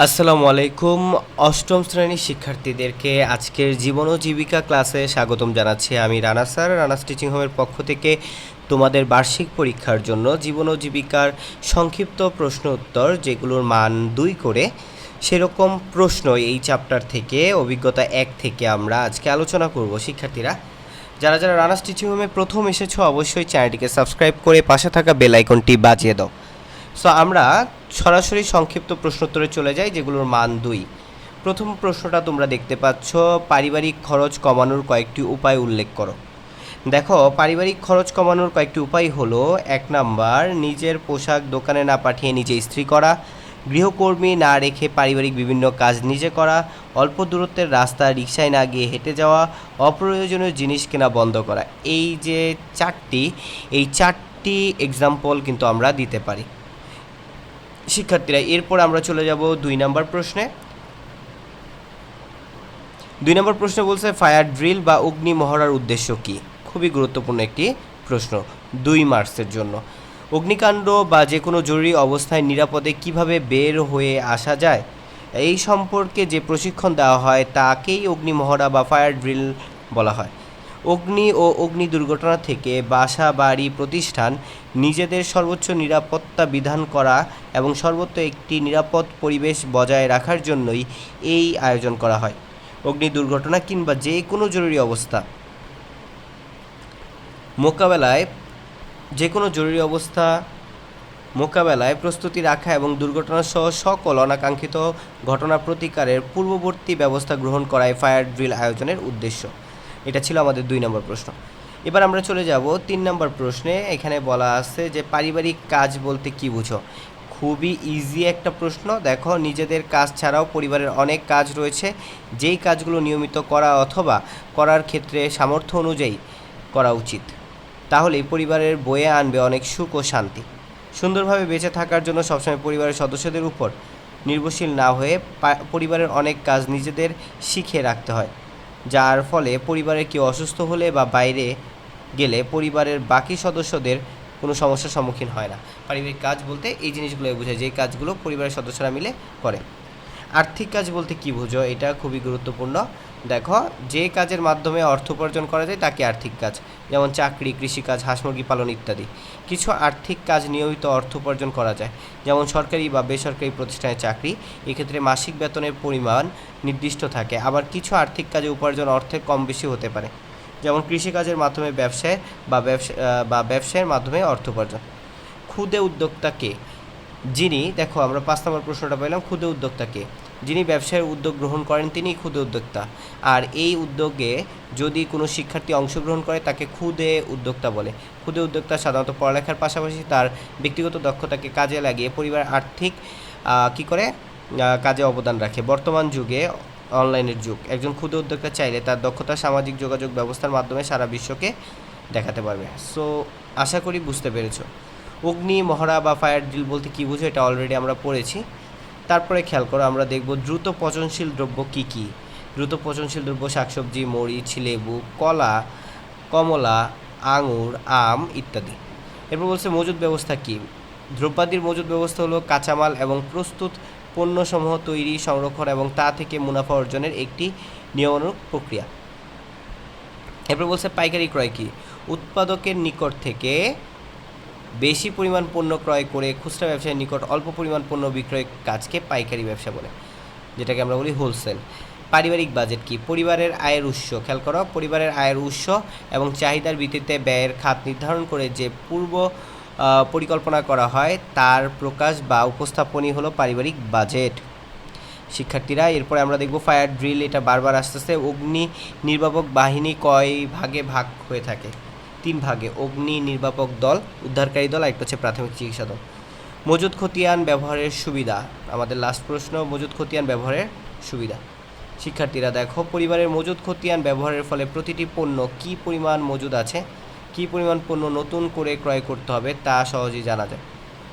আসসালামু আলাইকুম। অষ্টম শ্রেণীর শিক্ষার্থীদেরকে আজকের জীবন ও জীবিকা ক্লাসে স্বাগতম জানাচ্ছি। আমি রানা স্যার, রানাস টিচিং হোমের পক্ষ থেকে তোমাদের বার্ষিক পরীক্ষার জন্য জীবন ও জীবিকার সংক্ষিপ্ত প্রশ্ন উত্তর, যেগুলোর মান 2 করে, সেরকম প্রশ্ন এই চ্যাপ্টার থেকে অভিজ্ঞতা 1 থেকে আমরা আজকে আলোচনা করব। শিক্ষার্থীরা যারা যারা রানাস টিচিং হোমে প্রথম এসেছো, অবশ্যই চ্যানেলটিকে সাবস্ক্রাইব করে পাশে থাকা বেল আইকনটি বাজিয়ে দাও। সো আমরা সরাসরি সংক্ষিপ্ত প্রশ্নোত্তরে চলে যাই, যেগুলোর মান 2। প্রথম প্রশ্নটা তোমরা দেখতে পাচ্ছ, পারিবারিক খরচ কমানোর কয়েকটি উপায় উল্লেখ করো। দেখো, পারিবারিক খরচ কমানোর কয়েকটি উপায় হলো: 1 নাম্বার, নিজের পোশাক দোকানে না পাঠিয়ে নিজে ইস্ত্রি করা; গৃহকর্মী না রেখে পারিবারিক বিভিন্ন কাজ নিজে করা; অল্প দূরত্বের রাস্তা রিকশায় না গিয়ে হেঁটে যাওয়া; অপ্রয়োজনীয় জিনিস কেনা বন্ধ করা। এই যে চারটি এক্সাম্পল কিন্তু আমরা দিতে পারি। শিক্ষার্থীরা এরপর আমরা চলে যাব 2 নম্বর প্রশ্নে। 2 নম্বর প্রশ্ন বলছে, ফায়ার ড্রিল বা অগ্নি মহড়ার উদ্দেশ্য কী? খুবই গুরুত্বপূর্ণ একটি প্রশ্ন 2 মার্কসের জন্য। অগ্নিকাণ্ড বা যে কোনো জরুরি অবস্থায় নিরাপদে কিভাবে বের হয়ে আসা যায়, এই সম্পর্কে যে প্রশিক্ষণ দেওয়া হয় তাকেই অগ্নি মহড়া বা ফায়ার ড্রিল বলা হয়। অগ্নি ও অগ্নি দুর্ঘটনা থেকে বাসা বাড়ি প্রতিষ্ঠান নিজেদের সর্বোচ্চ নিরাপত্তা বিধান করা এবং সর্বত্র একটি নিরাপদ পরিবেশ বজায় রাখার জন্যই এই আয়োজন করা হয়। অগ্নি দুর্ঘটনা কিংবা যে কোনো জরুরি অবস্থা মোকাবেলায় প্রস্তুতি রাখা এবং দুর্ঘটনাসহ সকল অনাকাঙ্ক্ষিত ঘটনা প্রতিকারের পূর্ববর্তী ব্যবস্থা গ্রহণ করাই ফায়ার ড্রিল আয়োজনের উদ্দেশ্য। এটা ছিল আমাদের 2 নম্বর প্রশ্ন। এবার আমরা চলে যাব 3 নম্বর প্রশ্নে। এখানে বলা আছে যে পারিবারিক কাজ বলতে কী বুঝো? খুবই ইজি একটা প্রশ্ন। দেখো, নিজেদের কাজ ছাড়াও পরিবারের অনেক কাজ রয়েছে, যেই কাজগুলো নিয়মিত করা অথবা করার ক্ষেত্রে সামর্থ্য অনুযায়ী করা উচিত। তাহলেই পরিবারের বয়ে আনবে অনেক সুখ ও শান্তি। সুন্দরভাবে বেঁচে থাকার জন্য সবসময় পরিবারের সদস্যদের উপর নির্ভরশীল না হয়ে পরিবারের অনেক কাজ নিজেদের শিখে রাখতে হয়, যার ফলে পরিবারের কেউ অসুস্থ হলে বা বাইরে গেলে পরিবারের বাকি সদস্যদের কোনো সমস্যার সম্মুখীন হয় না। পারিবারিক কাজ বলতে এই জিনিসগুলো বোঝায়, যে কাজগুলো পরিবারের সদস্যরা মিলে করে। আর্থিক কাজ বলতে কী বোঝো? এটা খুবই গুরুত্বপূর্ণ। দেখো, যে কাজের মাধ্যমে অর্থ উপার্জন করা যায় তাকে আর্থিক কাজ, যেমন চাকরি, কৃষিকাজ, হাঁস মুরগি পালন ইত্যাদি। কিছু আর্থিক কাজ নিয়মিত অর্থ উপার্জন করা যায়, যেমন সরকারি বা বেসরকারি প্রতিষ্ঠানে চাকরি, এক্ষেত্রে মাসিক বেতনের পরিমাণ নির্দিষ্ট থাকে। আবার কিছু আর্থিক কাজে উপার্জন অর্থের কম বেশি হতে পারে, যেমন কৃষিকাজের মাধ্যমে ব্যবসায়ের মাধ্যমে অর্থ উপার্জন। ক্ষুদে উদ্যোক্তাকে যিনি, দেখো আমরা 5 নম্বর প্রশ্নটা পেলাম, ক্ষুদে উদ্যোক্তাকে যিনি ব্যবসায়ের উদ্যোগ গ্রহণ করেন তিনিই ক্ষুদে উদ্যোক্তা। আর এই উদ্যোগে যদি কোনো শিক্ষার্থী অংশগ্রহণ করে তাকে ক্ষুদে উদ্যোক্তা বলে। ক্ষুদে উদ্যোক্তা সাধারণত পড়ালেখার পাশাপাশি তার ব্যক্তিগত দক্ষতাকে কাজে লাগিয়ে পরিবারের আর্থিক কাজে অবদান রাখে। বর্তমান যুগে, অনলাইনের যুগ, একজন ক্ষুদে উদ্যোক্তা চাইলে তার দক্ষতা সামাজিক যোগাযোগ ব্যবস্থার মাধ্যমে সারা বিশ্বকে দেখাতে পারবে। সো আশা করি বুঝতে পেরেছো। অগ্নি মহড়া বা ফায়ার ড্রিল বলতে কী বুঝো, এটা অলরেডি আমরা পড়েছি। তারপরে খেয়াল করো, আমরা দেখব দ্রুত পচনশীল দ্রব্য কী কী। দ্রুত পচনশীল দ্রব্য শাকসবজি, মরিচ, লেবু, কমলা, আঙুর, আম ইত্যাদি। এরপর বলছে মজুদ ব্যবস্থা কী? দ্রব্যাদির মজুদ ব্যবস্থা হলো কাঁচামাল এবং প্রস্তুত পণ্যসমূহ তৈরি, সংরক্ষণ এবং তা থেকে মুনাফা অর্জনের একটি নিয়মানুগ প্রক্রিয়া। এরপর বলছে পাইকারি ক্রয় কী? উৎপাদকের নিকট থেকে বেশি পরিমাণ পণ্য ক্রয় করে খুচরা ব্যবসায়ীর নিকট অল্প পরিমাণ পণ্য বিক্রয় কাজকে পাইকারি ব্যবসা বলে, যেটাকে আমরা বলি হোলসেল। পারিবারিক বাজেট কি? পরিবারের আয়ের উৎস। খেয়াল করো, পরিবারের আয়ের উৎস এবং চাহিদার ভিত্তিতে ব্যয়ের খাত নির্ধারণ করে যে পূর্ব পরিকল্পনা করা হয় তার প্রকাশ বা উপস্থাপনই হলো পারিবারিক বাজেট। শিক্ষার্থীরা এরপরে আমরা দেখব ফায়ার ড্রিল। এটা বারবার আসতেছে। অগ্নি নির্বাপক বাহিনী কয় ভাগে ভাগ হয়ে থাকে? 3 ভাগে। অগ্নি নির্বাপক দল, উদ্ধারকারী দল, আর একটা হচ্ছে প্রাথমিক চিকিৎসা দল। মজুদ খতিয়ান ব্যবহারের সুবিধা, আমাদের লাস্ট প্রশ্ন, মজুদ খতিয়ান ব্যবহারের সুবিধা। শিক্ষার্থীরা দেখো, পরিবারের মজুদ খতিয়ান ব্যবহারের ফলে প্রতিটি পণ্য কী পরিমাণ মজুদ আছে, কী পরিমাণ পণ্য নতুন করে ক্রয় করতে হবে তা সহজেই জানা যায়।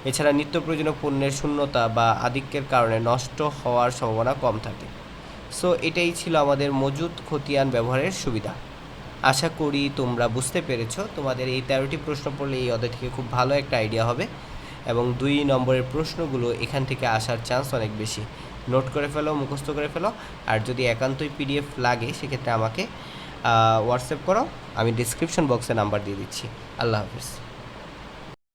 এছাড়া নিত্য প্রয়োজনীয় পণ্যের শূন্যতা বা আধিক্যের কারণে নষ্ট হওয়ার সম্ভাবনা কম থাকে। সো এটাই ছিল আমাদের মজুদ খতিয়ান ব্যবহারের সুবিধা। আশা করি তোমরা বুঝতে পেরেছো। তোমাদের এই 13টি প্রশ্ন পড়লে এই অধ্যায় থেকে খুব ভালো একটা আইডিয়া হবে এবং 2 নম্বরের প্রশ্নগুলো এখান থেকে আসার চান্স অনেক বেশি। নোট করে ফেলো, মুখস্থ করে ফেলো। আর যদি একান্তই পিডিএফ লাগে সেক্ষেত্রে আমাকে হোয়াটসঅ্যাপ করো, আমি ডিসক্রিপশন বক্সে নাম্বার দিয়ে দিচ্ছি। আল্লাহ হাফিজ।